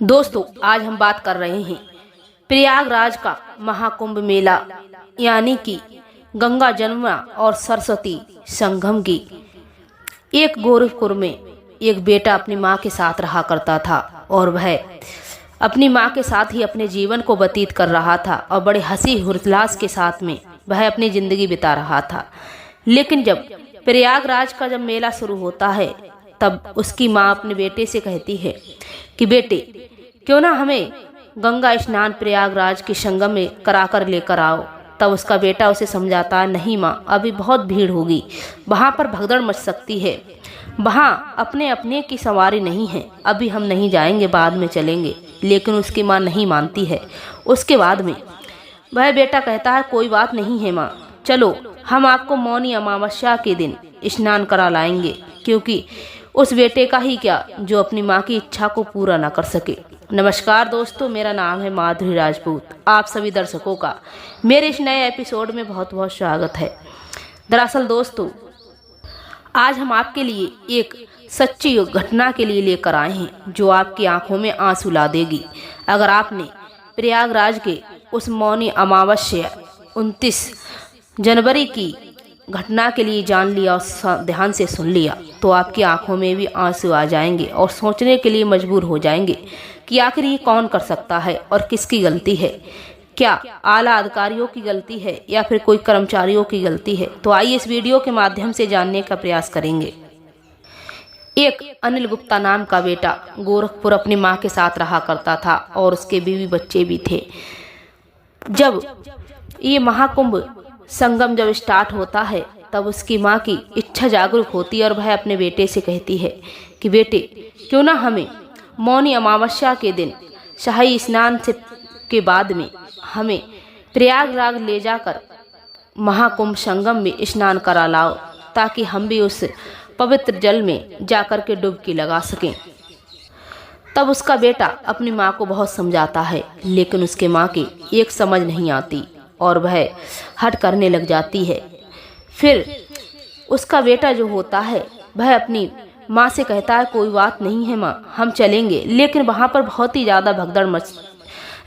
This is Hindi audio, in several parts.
दोस्तों, आज हम बात कर रहे हैं प्रयागराज का महाकुंभ मेला यानी कि गंगा जमुना और सरस्वती संगम की। एक गोरखपुर में एक बेटा अपनी माँ के साथ रहा करता था और वह अपनी माँ के साथ ही अपने जीवन को व्यतीत कर रहा था और बड़े हंसी हुल्लास के साथ में वह अपनी जिंदगी बिता रहा था। लेकिन जब प्रयागराज का जब मेला शुरू होता है तब उसकी माँ अपने बेटे से कहती है कि बेटे, क्यों ना हमें गंगा स्नान प्रयागराज के संगम में कराकर लेकर आओ। तब उसका बेटा उसे समझाता, नहीं माँ, अभी बहुत भीड़ होगी, वहाँ पर भगदड़ मच सकती है, वहाँ अपने अपने की सवारी नहीं है, अभी हम नहीं जाएंगे, बाद में चलेंगे। लेकिन उसकी माँ नहीं मानती है। उसके बाद में वह बेटा कहता है, कोई बात नहीं है माँ, चलो हम आपको मौनी अमावस्या के दिन स्नान करा लाएंगे, क्योंकि उस बेटे का ही क्या जो अपनी माँ की इच्छा को पूरा ना कर सके। नमस्कार दोस्तों, मेरा नाम है माधुरी राजपूत। आप सभी दर्शकों का मेरे इस नए एपिसोड में बहुत बहुत स्वागत है। दरअसल दोस्तों, आज हम आपके लिए एक सच्ची घटना के लिए लेकर आए हैं जो आपकी आंखों में आंसू ला देगी। अगर आपने प्रयागराज के उस मौनी अमावस्या 29 जनवरी की घटना के लिए जान लिया और ध्यान से सुन लिया तो आपकी आंखों में भी आंसू आ जाएंगे और सोचने के लिए मजबूर हो जाएंगे कि आखिर ये कौन कर सकता है और किसकी गलती है। क्या आला अधिकारियों की गलती है या फिर कोई कर्मचारियों की गलती है? तो आइए इस वीडियो के माध्यम से जानने का प्रयास करेंगे। एक अनिल गुप्ता नाम का बेटा गोरखपुर अपनी माँ के साथ रहा करता था और उसके बीवी बच्चे भी थे। जब ये महाकुंभ संगम जब स्टार्ट होता है तब उसकी माँ की इच्छा जागरूक होती है और वह अपने बेटे से कहती है कि बेटे, क्यों ना हमें मौनी अमावस्या के दिन शाही स्नान से के बाद में हमें प्रयागराज ले जाकर महाकुंभ संगम में स्नान करा लाओ, ताकि हम भी उस पवित्र जल में जाकर के डुबकी लगा सकें। तब उसका बेटा अपनी माँ को बहुत समझाता है, लेकिन उसके माँ की एक समझ नहीं आती और वह हट करने लग जाती है। फिर उसका बेटा जो होता है वह अपनी माँ से कहता है, कोई बात नहीं है माँ, हम चलेंगे। लेकिन वहाँ पर बहुत ही ज़्यादा भगदड़ मच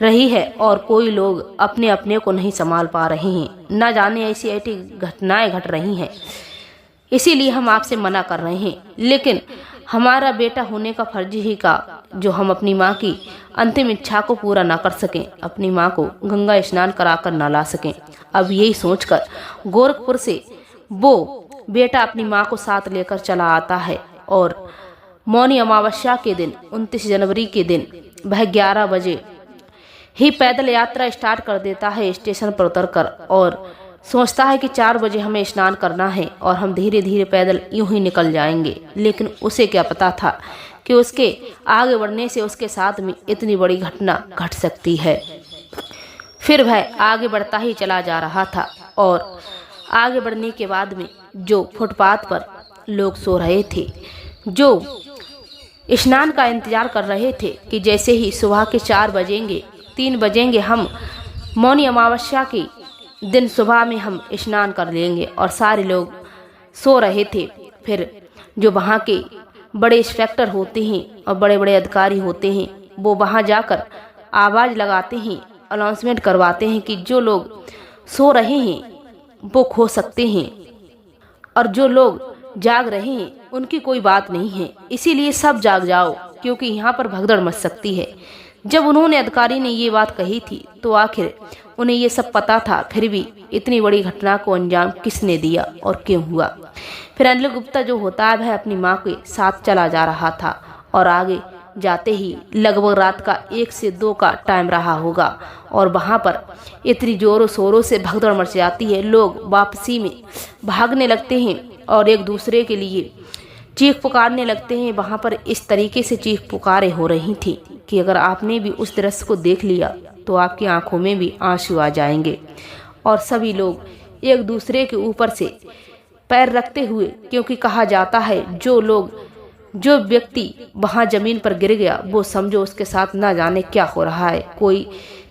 रही है और कोई लोग अपने अपने को नहीं संभाल पा रहे हैं, न जाने ऐसी ऐसी घटनाएं घट रही हैं, इसीलिए हम आपसे मना कर रहे हैं। लेकिन हमारा बेटा होने का फर्ज ही का जो हम अपनी माँ की अंतिम इच्छा को पूरा ना कर सकें, अपनी माँ को गंगा स्नान कराकर ना ला सकें। अब यही सोचकर गोरखपुर से वो बेटा अपनी माँ को साथ लेकर चला आता है और मौनी अमावस्या के दिन 29 जनवरी के दिन वह 11 बजे ही पैदल यात्रा स्टार्ट कर देता है स्टेशन पर उतरकर, और सोचता है कि 4 बजे हमें स्नान करना है और हम धीरे धीरे पैदल यूं ही निकल जाएंगे। लेकिन उसे क्या पता था कि उसके आगे बढ़ने से उसके साथ में इतनी बड़ी घटना घट सकती है। फिर वह आगे बढ़ता ही चला जा रहा था और आगे बढ़ने के बाद में जो फुटपाथ पर लोग सो रहे थे, जो स्नान का इंतजार कर रहे थे कि जैसे ही सुबह के 4 बजेंगे 3 बजेंगे हम मौनी अमावस्या के दिन सुबह में हम स्नान कर लेंगे, और सारे लोग सो रहे थे। फिर जो वहाँ के बड़े इंस्पेक्टर होते हैं और बड़े बड़े अधिकारी होते हैं वो वहाँ जाकर आवाज़ लगाते हैं, अनाउंसमेंट करवाते हैं कि जो लोग सो रहे हैं वो खो सकते हैं और जो लोग जाग रहे हैं उनकी कोई बात नहीं है, इसीलिए सब जाग जाओ क्योंकि यहाँ पर भगदड़ मच सकती है। जब उन्होंने अधिकारी ने ये बात कही थी तो आखिर उन्हें ये सब पता था, फिर भी इतनी बड़ी घटना को अंजाम किसने दिया और क्यों हुआ। फिर अनिल गुप्ता जो होता है वह अपनी माँ के साथ चला जा रहा था और आगे जाते ही लगभग रात का 1 से 2 का टाइम रहा होगा और वहाँ पर इतनी जोरों शोरों से भगदड़ मच जाती है। लोग वापसी में भागने लगते हैं और एक दूसरे के लिए चीख पुकारने लगते हैं। वहाँ पर इस तरीके से चीख पुकारें हो रही थी कि अगर आपने भी उस दृश्य को देख लिया तो आपकी आंखों में भी आंसू आ जाएंगे। और सभी लोग एक दूसरे के ऊपर से पैर रखते हुए, क्योंकि कहा जाता है जो व्यक्ति वहाँ जमीन पर गिर गया वो समझो उसके साथ ना जाने क्या हो रहा है। कोई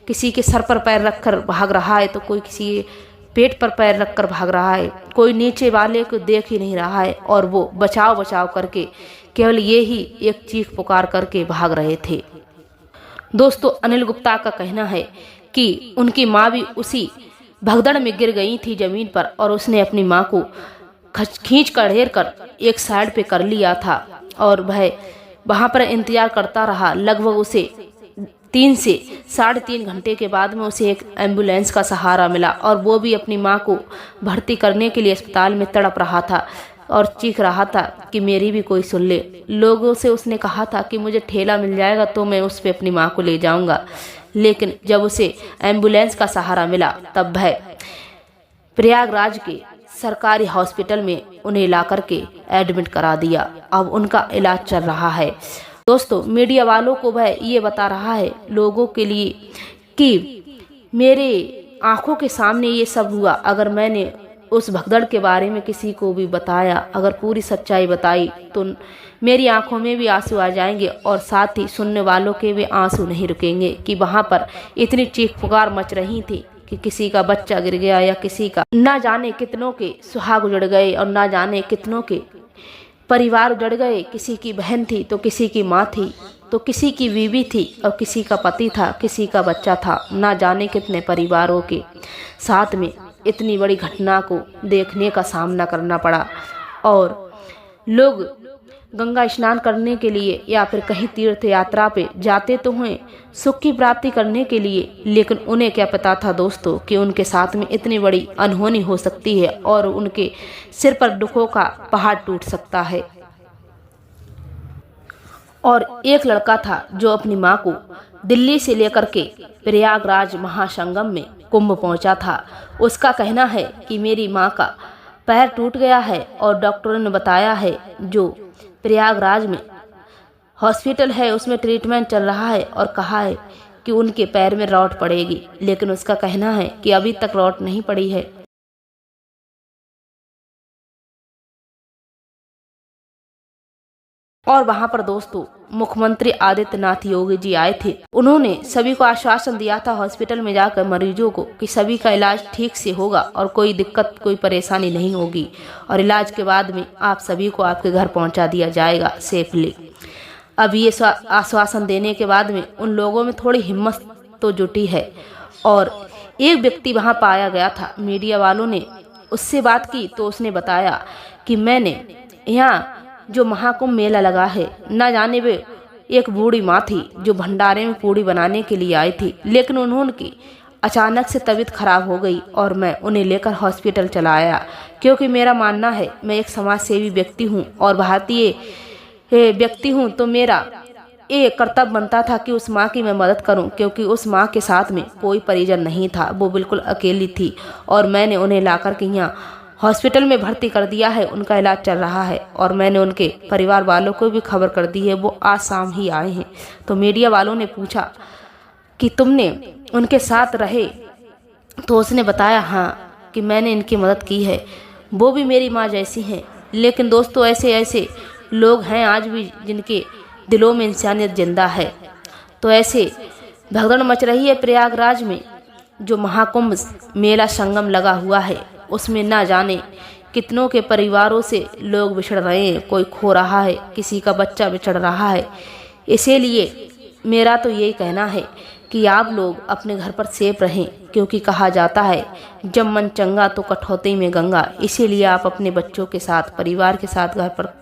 किसी के सर पर पैर रखकर भाग रहा है तो कोई किसी के पेट पर पैर रखकर भाग रहा है, कोई नीचे वाले को देख ही नहीं रहा है, और वो बचाव बचाव करके केवल ये ही एक चीख पुकार करके भाग रहे थे। दोस्तों अनिल गुप्ता का कहना है कि उनकी माँ भी उसी भगदड़ में गिर गई थी जमीन पर और उसने अपनी माँ को खींच कर ढेर कर एक साइड पे कर लिया था और वह वहाँ पर इंतजार करता रहा। लगभग उसे 3 से 3.5 घंटे के बाद में उसे एक एम्बुलेंस का सहारा मिला और वो भी अपनी माँ को भर्ती करने के लिए अस्पताल में तड़प रहा था और चीख रहा था कि मेरी भी कोई सुन ले। लोगों से उसने कहा था कि मुझे ठेला मिल जाएगा तो मैं उस पर अपनी माँ को ले जाऊंगा, लेकिन जब उसे एम्बुलेंस का सहारा मिला तब वह प्रयागराज के सरकारी हॉस्पिटल में उन्हें ला करके एडमिट करा दिया। अब उनका इलाज चल रहा है। दोस्तों मीडिया वालों को वह ये बता रहा है लोगों के लिए कि मेरे आंखों के सामने ये सब हुआ। अगर मैंने उस भगदड़ के बारे में किसी को भी बताया, अगर पूरी सच्चाई बताई तो मेरी आंखों में भी आंसू आ जाएंगे और साथ ही सुनने वालों के भी आंसू नहीं रुकेंगे कि वहाँ पर इतनी चीख पुकार मच रही थी कि किसी का बच्चा गिर गया या किसी का ना जाने कितनों के सुहाग उजड़ गए और ना जाने कितनों के परिवार उजड़ गए। किसी की बहन थी तो किसी की माँ थी तो किसी की बीवी थी और किसी का पति था, किसी का बच्चा था। ना जाने कितने परिवारों के साथ में इतनी बड़ी घटना को देखने का सामना करना पड़ा और लोग गंगा स्नान करने के लिए या फिर कहीं तीर्थ यात्रा पे जाते तो हैं सुख की प्राप्ति करने के लिए, लेकिन उन्हें क्या पता था दोस्तों कि उनके साथ में इतनी बड़ी अनहोनी हो सकती है और उनके सिर पर दुखों का पहाड़ टूट सकता है। और एक लड़का था जो अपनी माँ को दिल्ली से लेकर के प्रयागराज महासंगम में कुंभ पहुंचा था। उसका कहना है कि मेरी माँ का पैर टूट गया है और डॉक्टरों ने बताया है जो प्रयागराज में हॉस्पिटल है उसमें ट्रीटमेंट चल रहा है और कहा है कि उनके पैर में रॉड पड़ेगी, लेकिन उसका कहना है कि अभी तक रॉड नहीं पड़ी है। और वहां पर दोस्तों मुख्यमंत्री आदित्यनाथ योगी जी आए थे। उन्होंने सभी को आश्वासन दिया था हॉस्पिटल में जाकर मरीजों को कि सभी का इलाज ठीक से होगा और कोई दिक्कत कोई परेशानी नहीं होगी और इलाज के बाद में आप सभी को आपके घर पहुंचा दिया जाएगा सेफली। अब ये आश्वासन देने के बाद में उन लोगों में थोड़ी हिम्मत तो जुटी है और एक व्यक्ति वहां पाया गया था। मीडिया वालों ने उससे बात की तो उसने बताया कि मैंने यहाँ जो महाकुंभ मेला लगा है, ना जाने वे एक बूढ़ी माँ थी जो भंडारे में पूड़ी बनाने के लिए आई थी, लेकिन उन्होंने अचानक से तबीयत खराब हो गई और मैं उन्हें लेकर हॉस्पिटल चला आया, क्योंकि मेरा मानना है मैं एक समाज सेवी व्यक्ति हूँ और भारतीय व्यक्ति हूँ, तो मेरा ये कर्तव्य बनता था कि उस माँ की मैं मदद करूं, क्योंकि उस माँ के साथ में कोई परिजन नहीं था, वो बिल्कुल अकेली थी और मैंने उन्हें लाकर के यहाँ हॉस्पिटल में भर्ती कर दिया है। उनका इलाज चल रहा है और मैंने उनके परिवार वालों को भी खबर कर दी है, वो आज शाम ही आए हैं। तो मीडिया वालों ने पूछा कि तुमने उनके साथ रहे, तो उसने बताया हाँ कि मैंने इनकी मदद की है, वो भी मेरी माँ जैसी हैं। लेकिन दोस्तों ऐसे ऐसे लोग हैं आज भी जिनके दिलों में इंसानियत जिंदा है। तो ऐसे भगदड़ मच रही है प्रयागराज में जो महाकुंभ मेला संगम लगा हुआ है, उसमें ना जाने कितनों के परिवारों से लोग बिछड़ रहे हैं, कोई खो रहा है, किसी का बच्चा बिछड़ रहा है। इसीलिए मेरा तो यही कहना है कि आप लोग अपने घर पर सेफ रहें, क्योंकि कहा जाता है जब मन चंगा तो कठौती में गंगा। इसीलिए आप अपने बच्चों के साथ परिवार के साथ घर पर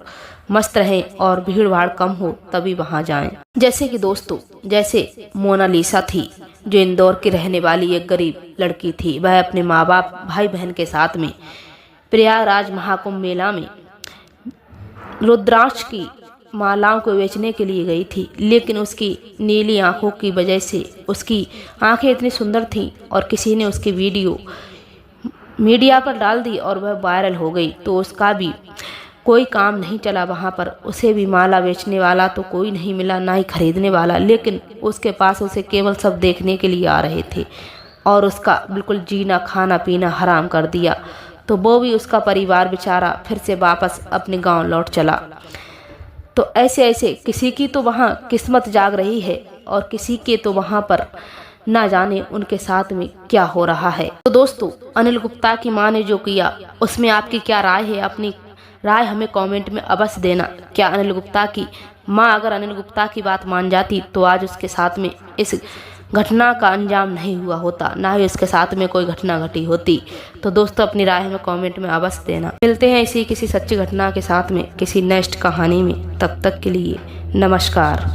मस्त रहें और भीड़ भाड़ कम हो तभी वहां जाएं। जैसे कि दोस्तों जैसे मोनालिसा थी जो इंदौर की रहने वाली एक गरीब लड़की थी, वह अपने माँ बाप भाई बहन के साथ में प्रयागराज महाकुंभ मेला में रुद्राक्ष की मालाओं को बेचने के लिए गई थी, लेकिन उसकी नीली आंखों की वजह से उसकी आंखें इतनी सुंदर थीं और किसी ने उसकी वीडियो मीडिया पर डाल दी और वह वायरल हो गई। तो उसका भी कोई काम नहीं चला वहाँ पर, उसे भी माला बेचने वाला तो कोई नहीं मिला, ना ही खरीदने वाला, लेकिन उसके पास उसे केवल सब देखने के लिए आ रहे थे और उसका बिल्कुल जीना खाना पीना हराम कर दिया। तो वो भी उसका परिवार बेचारा फिर से वापस अपने गांव लौट चला। तो ऐसे ऐसे किसी की तो वहाँ किस्मत जाग रही है और किसी के तो वहाँ पर ना जाने उनके साथ में क्या हो रहा है। तो दोस्तों अनिल गुप्ता की माँ ने जो किया उसमें आपकी क्या राय है? अपनी राय हमें कमेंट में अवश्य देना। क्या अनिल गुप्ता की माँ अगर अनिल गुप्ता की बात मान जाती तो आज उसके साथ में इस घटना का अंजाम नहीं हुआ होता, ना ही उसके साथ में कोई घटना घटी होती। तो दोस्तों अपनी राय हमें कमेंट में अवश्य देना। मिलते हैं इसी किसी सच्ची घटना के साथ में किसी नेक्स्ट कहानी में। तब तक के लिए नमस्कार।